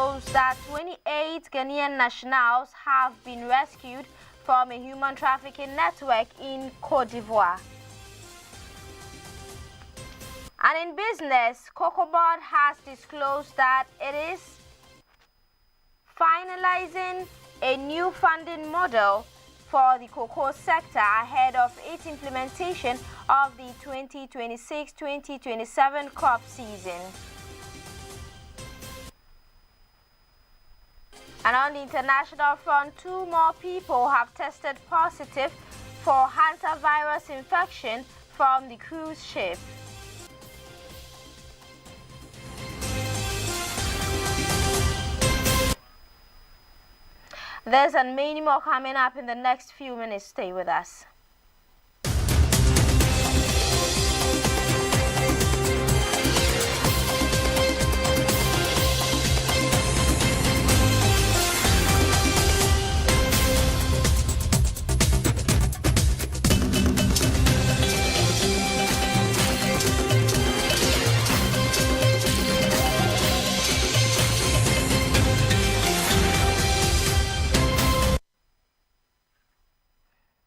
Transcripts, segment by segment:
disclosed that 28 Ghanaian nationals have been rescued from a human trafficking network in Côte d'Ivoire. And in business, COCOBOD has disclosed that it is finalizing a new funding model for the cocoa sector ahead of its implementation of the 2026-2027 crop season. And on the international front, 2 more people have tested positive for hantavirus infection from the cruise ship. There's and many more coming up in the next few minutes. Stay with us.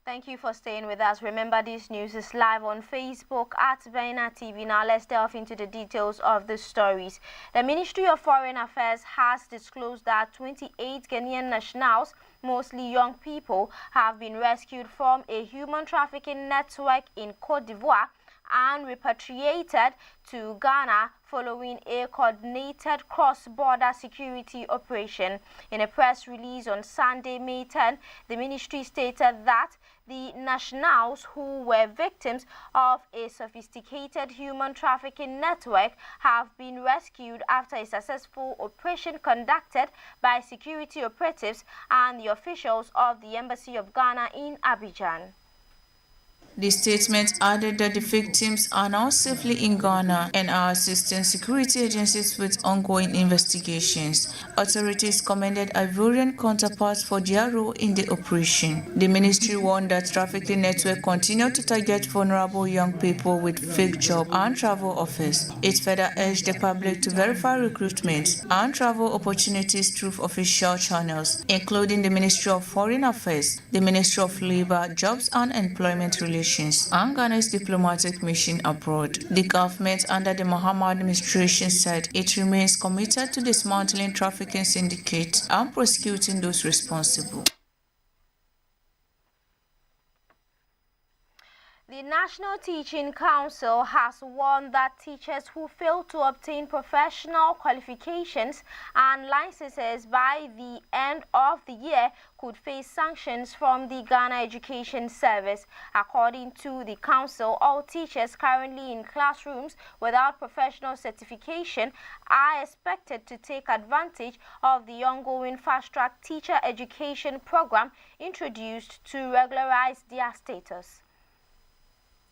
Thank you for staying with us. Remember, this news is live on Facebook at Vena TV. Now let's delve into the details of the stories. The Ministry of Foreign Affairs has disclosed that 28 Ghanaian nationals, mostly young people, have been rescued from a human trafficking network in Côte d'Ivoire and repatriated to Ghana following a coordinated cross-border security operation. In a press release on Sunday, May 10, the ministry stated that the nationals who were victims of a sophisticated human trafficking network have been rescued after a successful operation conducted by security operatives and the officials of the Embassy of Ghana in Abidjan. The statement added that the victims are now safely in Ghana and are assisting security agencies with ongoing investigations. Authorities commended Ivorian counterparts for their role in the operation. The ministry warned that trafficking network continue to target vulnerable young people with fake job and travel offers. It further urged the public to verify recruitment and travel opportunities through official channels, including the Ministry of Foreign Affairs, the Ministry of Labor, Jobs and Employment Relations, and Ghana's diplomatic mission abroad. The government under the Mahama administration said it remains committed to dismantling trafficking syndicates and prosecuting those responsible. The National Teaching Council has warned that teachers who fail to obtain professional qualifications and licenses by the end of the year could face sanctions from the Ghana Education Service. According to the council, all teachers currently in classrooms without professional certification are expected to take advantage of the ongoing fast-track teacher education program introduced to regularize their status.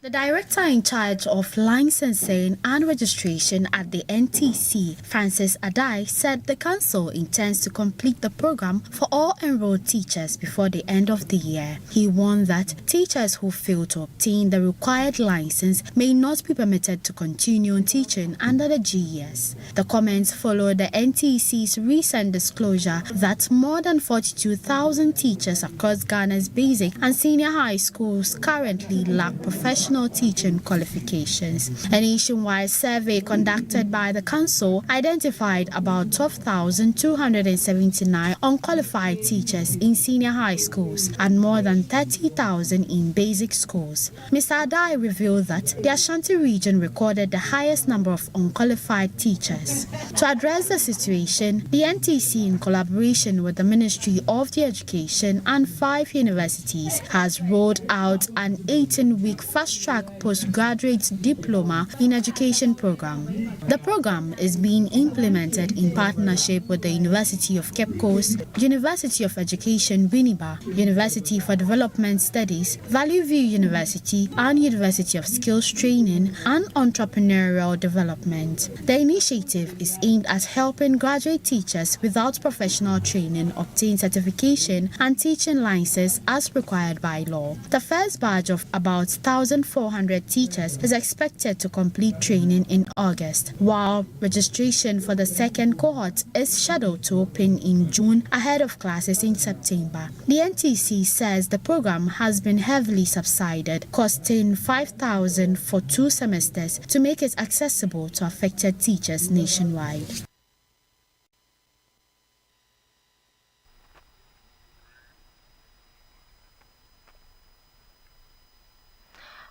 The director in charge of licensing and registration at the NTC, Francis Adai, said the council intends to complete the program for all enrolled teachers before the end of the year. He warned that teachers who fail to obtain the required license may not be permitted to continue teaching under the GES. The comments followed the NTC's recent disclosure that more than 42,000 teachers across Ghana's basic and senior high schools currently lack professional teaching qualifications. A nationwide survey conducted by the council identified about 12,279 unqualified teachers in senior high schools and more than 30,000 in basic schools. Mr. Adai revealed that the Ashanti region recorded the highest number of unqualified teachers. To address the situation, the NTC, in collaboration with the Ministry of the Education and 5 universities, has rolled out an 18-week fast-track postgraduate diploma in education program. The program is being implemented in partnership with the University of Cape Coast, University of Education Winneba, University for Development Studies, Valley View University, and University of Skills Training and Entrepreneurial Development. The initiative is aimed at helping graduate teachers without professional training obtain certification and teaching licenses as required by law. The first batch of about 1,000 1,400 teachers is expected to complete training in August, while registration for the second cohort is scheduled to open in June ahead of classes in September. The NTC says the program has been heavily subsidized, costing $5,000 for 2 semesters to make it accessible to affected teachers nationwide.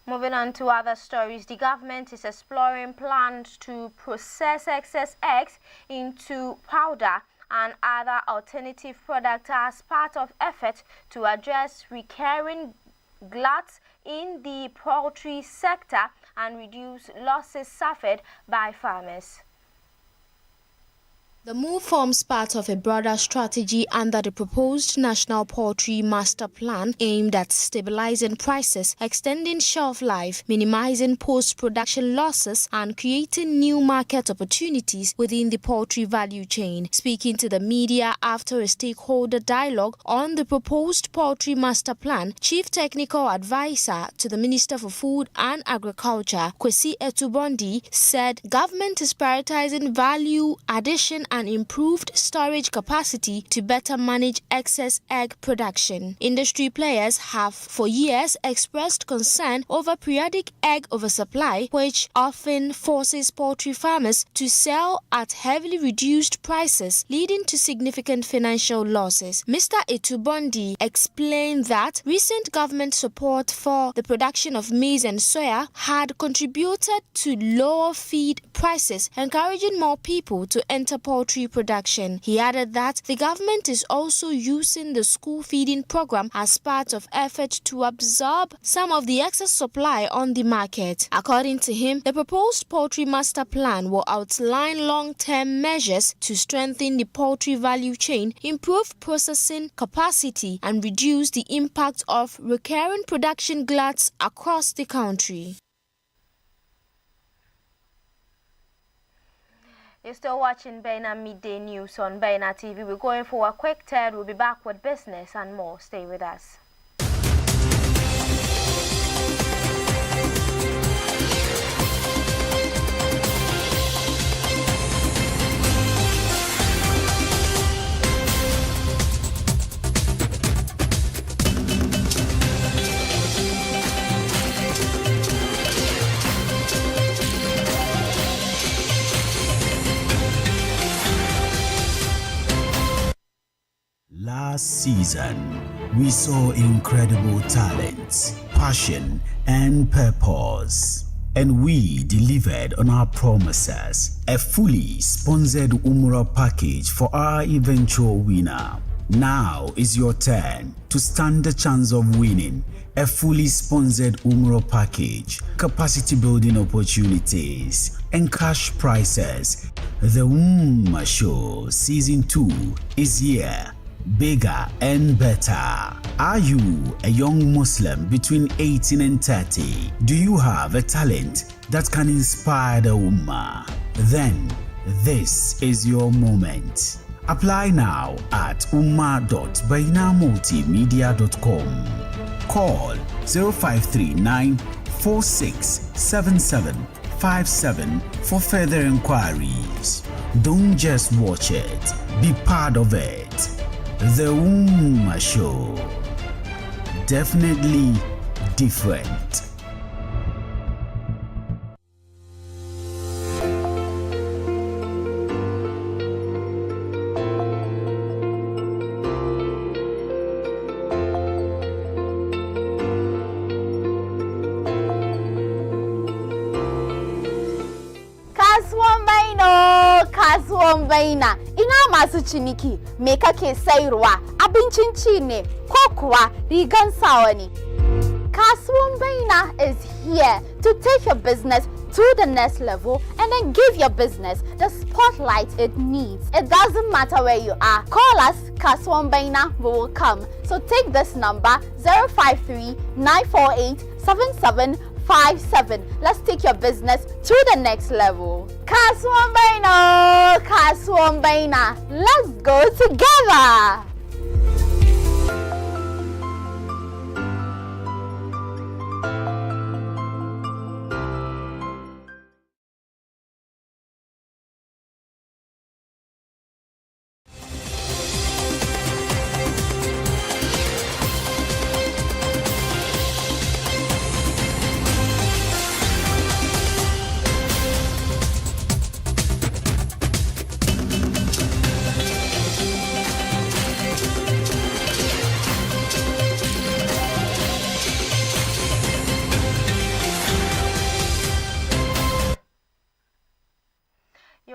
Moving on to other stories, the government is exploring plans to process excess eggs into powder and other alternative products as part of efforts to address recurring gluts in the poultry sector and reduce losses suffered by farmers. The move forms part of a broader strategy under the proposed National Poultry Master Plan aimed at stabilizing prices, extending shelf life, minimizing post-production losses, and creating new market opportunities within the poultry value chain. Speaking to the media after a stakeholder dialogue on the proposed Poultry Master Plan, Chief Technical Advisor to the Minister for Food and Agriculture, Kwesi Etubondi, said government is prioritizing value addition and improved storage capacity to better manage excess egg production. Industry players have for years expressed concern over periodic egg oversupply, which often forces poultry farmers to sell at heavily reduced prices, leading to significant financial losses. Mr. Etubondi explained that recent government support for the production of maize and soya had contributed to lower feed prices, encouraging more people to enter poultry production. He added that the government is also using the school feeding program as part of efforts to absorb some of the excess supply on the market. According to him, the proposed Poultry Master Plan will outline long-term measures to strengthen the poultry value chain, improve processing capacity, and reduce the impact of recurring production gluts across the country. You're still watching Baina Midday News on Baina TV. We're going for a quick turn. We'll be back with business and more. Stay with us. Last season, we saw incredible talent, passion, and purpose. And we delivered on our promises. A fully sponsored Umrah package for our eventual winner. Now is your turn to stand the chance of winning a fully sponsored Umrah package, capacity building opportunities, and cash prizes. The Ummah Show Season 2 is here. Bigger and better. Are you a young Muslim between 18 and 30? Do you have a talent that can inspire the Ummah? Then this is your moment. Apply now at ummah.bainamultimedia.com. Call 0539 467757 for further inquiries. Don't just watch it, be part of it. The Ummah Show. Definitely different. Kasuwan baina, ina masu ciniki, me kake sayarwa, abincin ci ne ko kuwa rigan sawa ne. Kasuwan baina is here to take your business to the next level and then give your business the spotlight it needs. It doesn't matter where you are. Call us, Kasuwan Baina, we will come. So take this number 053-948-7757. Let's take your business to the next level. Kasuwan Baina, Kasuwan Baina. Let's go together.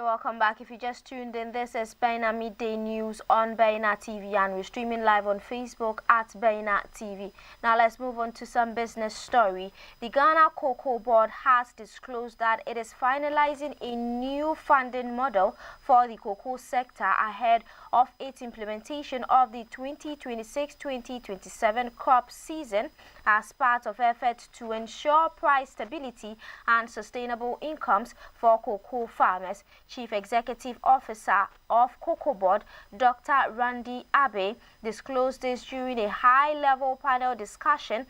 You're welcome back. If you just tuned in, this is Baina Midday News on Baina TV, and we're streaming live on Facebook at Baina TV. Now let's move on to some business story. The Ghana Cocoa Board has disclosed that it is finalizing a new funding model for the cocoa sector ahead of its implementation of the 2026-2027 crop season as part of efforts to ensure price stability and sustainable incomes for cocoa farmers. Chief Executive Officer of Cocoa Board, Dr. Randy Abe, disclosed this during a high-level panel discussion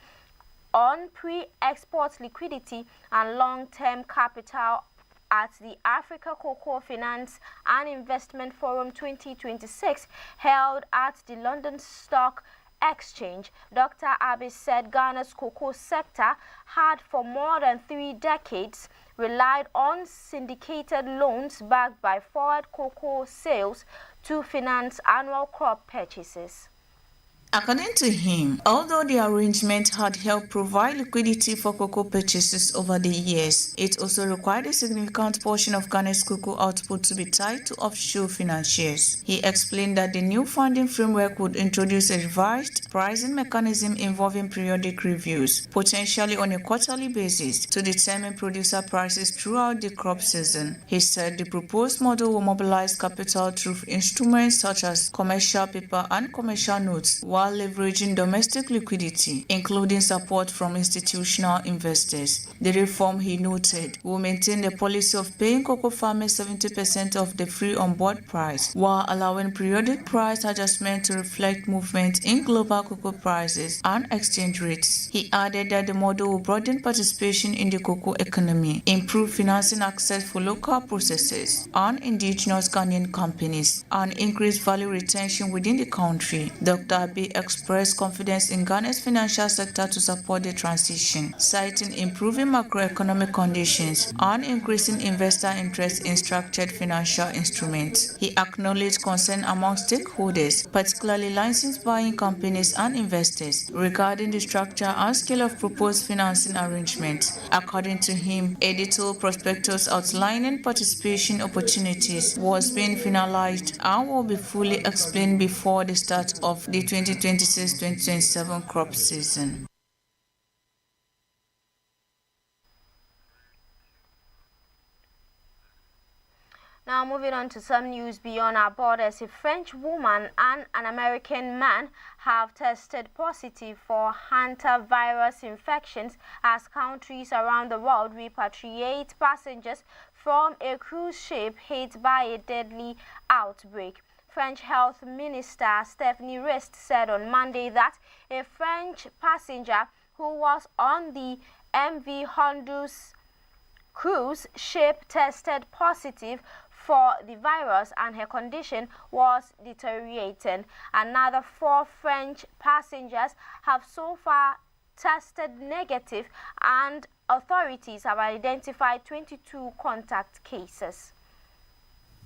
on pre-export liquidity and long-term capital at the Africa Cocoa Finance and Investment Forum 2026 held at the London Stock Exchange. Dr. Abe said Ghana's cocoa sector had for more than 3 decades relied on syndicated loans backed by forward cocoa sales to finance annual crop purchases. According to him, although the arrangement had helped provide liquidity for cocoa purchases over the years, it also required a significant portion of Ghana's cocoa output to be tied to offshore financiers. He explained that the new funding framework would introduce a revised pricing mechanism involving periodic reviews, potentially on a quarterly basis, to determine producer prices throughout the crop season. He said the proposed model will mobilize capital through instruments such as commercial paper and commercial notes, while leveraging domestic liquidity, including support from institutional investors. The reform, he noted, will maintain the policy of paying cocoa farmers 70% of the free on-board price, while allowing periodic price adjustment to reflect movement in global cocoa prices and exchange rates. He added that the model will broaden participation in the cocoa economy, improve financing access for local processors and indigenous Ghanaian companies, and increase value retention within the country. Dr. Abe expressed confidence in Ghana's financial sector to support the transition, citing improving macroeconomic conditions and increasing investor interest in structured financial instruments. He acknowledged concern among stakeholders, particularly licensed buying companies and investors, regarding the structure and scale of proposed financing arrangements. According to him, a detailed prospectus outlining participation opportunities was being finalized and will be fully explained before the start of the 2026-2027 crop season. Now moving on to some news beyond our borders, a French woman and an American man have tested positive for hantavirus infections as countries around the world repatriate passengers from a cruise ship hit by a deadly outbreak. French Health Minister Stephanie Rist said on Monday that a French passenger who was on the MV Honduras cruise ship tested positive for the virus and her condition was deteriorating. Another 4 French passengers have so far tested negative, and authorities have identified 22 contact cases.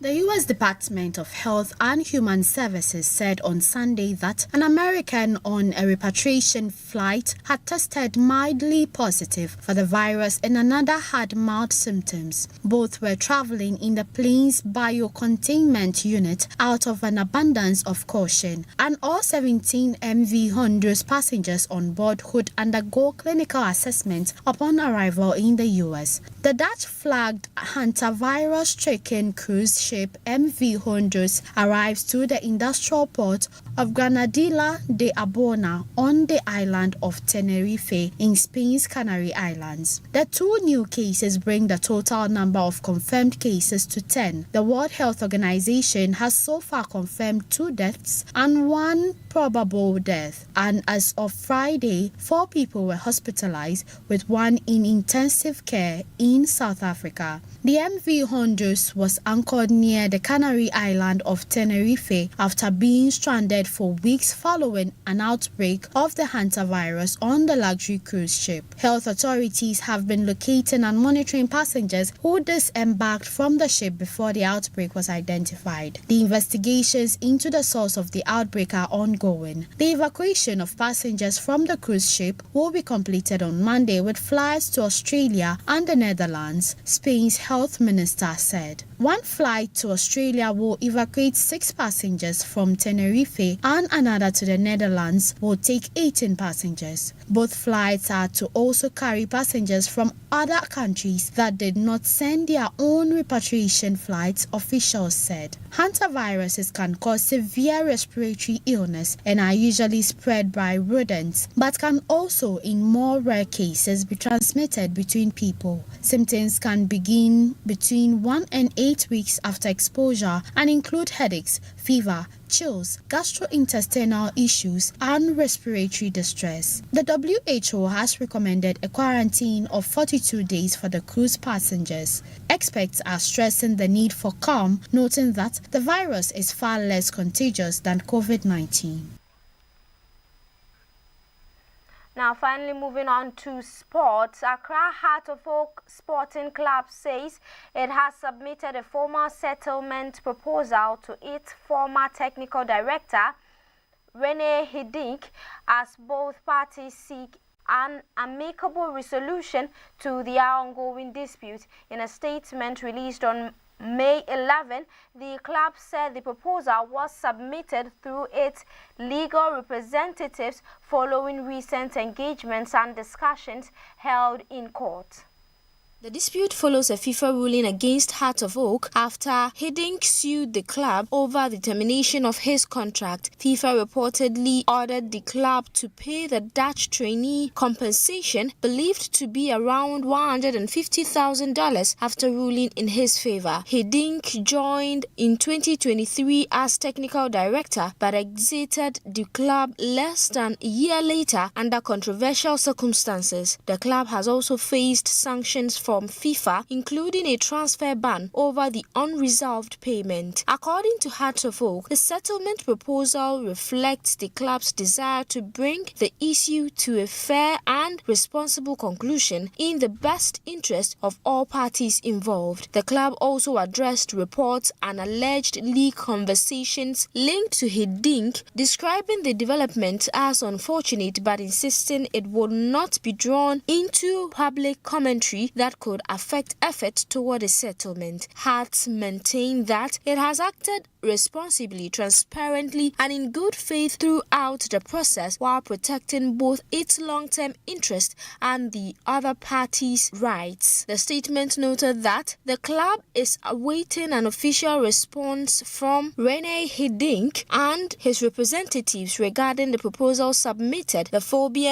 The U.S. Department of Health and Human Services said on Sunday that an American on a repatriation flight had tested mildly positive for the virus and another had mild symptoms. Both were traveling in the plane's biocontainment unit out of an abundance of caution, and all 17 MV Honduras passengers on board would undergo clinical assessment upon arrival in the U.S. The Dutch-flagged hantavirus-stricken cruise ship MV Honduras arrives to the industrial port of Granadilla de Abona on the island of Tenerife in Spain's Canary Islands. The 2 new cases bring the total number of confirmed cases to 10. The World Health Organization has so far confirmed 2 deaths and 1 probable death, and as of Friday, 4 people were hospitalized, with 1 in intensive care in South Africa. The MV Honduras was anchored near the Canary Island of Tenerife after being stranded for weeks following an outbreak of the hantavirus on the luxury cruise ship. Health authorities have been locating and monitoring passengers who disembarked from the ship before the outbreak was identified. The investigations into the source of the outbreak are ongoing. The evacuation of passengers from the cruise ship will be completed on Monday with flights to Australia and the Netherlands, Spain's health minister said. One flight to Australia will evacuate 6 passengers from Tenerife and another to the Netherlands will take 18 passengers. Both flights are to also carry passengers from other countries that did not send their own repatriation flights, officials said. Hantaviruses can cause severe respiratory illness and are usually spread by rodents, but can also, in more rare cases, be transmitted between people. Symptoms can begin between 1 and 8 weeks after exposure and include headaches, fever, chills, gastrointestinal issues, and respiratory distress. The WHO has recommended a quarantine of 42 days for the cruise passengers. Experts are stressing the need for calm, noting that the virus is far less contagious than COVID-19. Now, finally, moving on to sports, Accra Heart of Oak Sporting Club says it has submitted a formal settlement proposal to its former technical director, Rene Hidink, as both parties seek an amicable resolution to their ongoing dispute. In a statement released on May 11, the club said the proposal was submitted through its legal representatives following recent engagements and discussions held in court. The dispute follows a FIFA ruling against Heart of Oak after Hidink sued the club over the termination of his contract. FIFA reportedly ordered the club to pay the Dutch trainee compensation believed to be around $150,000 after ruling in his favor. Hidink joined in 2023 as technical director but exited the club less than a year later under controversial circumstances. The club has also faced sanctions from FIFA, including a transfer ban over the unresolved payment. According to Heart of Oak, the settlement proposal reflects the club's desire to bring the issue to a fair and responsible conclusion in the best interest of all parties involved. The club also addressed reports and alleged leak conversations linked to Hidink, describing the development as unfortunate but insisting it would not be drawn into public commentary that could affect efforts toward a settlement. Hearts maintained that it has acted responsibly, transparently, and in good faith throughout the process while protecting both its long-term interest and the other party's rights. The statement noted that the club is awaiting an official response from Rene Hidink and his representatives regarding the proposal submitted. The Phobian